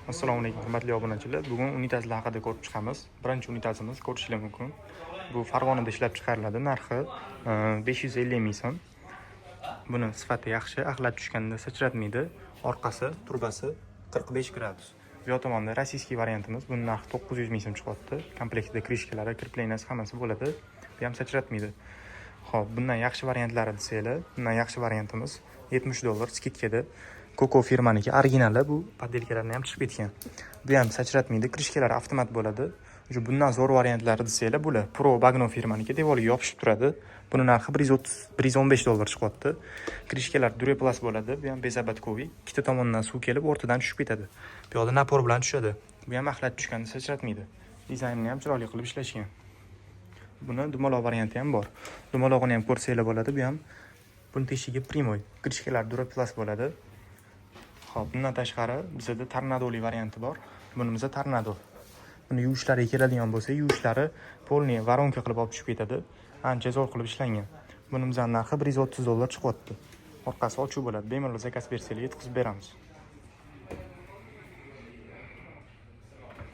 Assalomu alaykum hurmatli obunachilar. Bugun unitazlar haqida ko'rib chiqamiz. Birinchi unitazimiz ko'rishingiz mumkin. Bu Farg'onada ishlab chiqariladi. Narxi 550 ming so'm. Buni sifati yaxshi, axlat tushganda sachratmaydi. Orqasi, turbasi 45 gradus. Bu yoq tomonda rossiyskiy variantimiz. Buning narxi 900 ming so'm chiqyapti. Komplektida krishkalari, kriplenasi hammasi bo'ladi. Bu ham sachratmaydi. Xo'p, bundan yaxshi variantlari desanglar, bundan yaxshi variantimiz $70 skidkada. Koko firmaniki originali, bu padelkalarni ham chiqib ketgan. Bu ham sachratmaydi, krishkalari avtomat bo'ladi. Bundan zo'r variantlari desanglar, bular Pro Bagno firmaniki, devorga yopishib turadi. Buni narxi $115 chiqyapti. Krishkalar Duraplas bo'ladi. Bu ham bezabatkoviy. Ikkita tomondan suv kelib, o'rtadan tushib ketadi. Bu yoqda napor bilan tushadi. Bu ham axlat tushganda sachratmaydi. Dizaynini ham chiroyli qilib ishlashgan. Buni dumaloq varianti ham bor. Dumalog'ini ham ko'rsanglar bo'ladi. Bu ham buni teshigi Primoy. Krishkalar Duraplas bo'ladi. Xo'p, bundan tashqari bizda tornadoli varianti bor. Bunimizda tornado. Buni yuvishlariga keladigan bo'lsa, yuvishlari polniy varonka qilib olib tushib ketadi. Ancha zo'r qilib ishlangan. Bunimizning narxi $130 chiqyapti. Orqasi ochuv bo'ladi. Bemalol zakaz bersanglar yetkazib beramiz.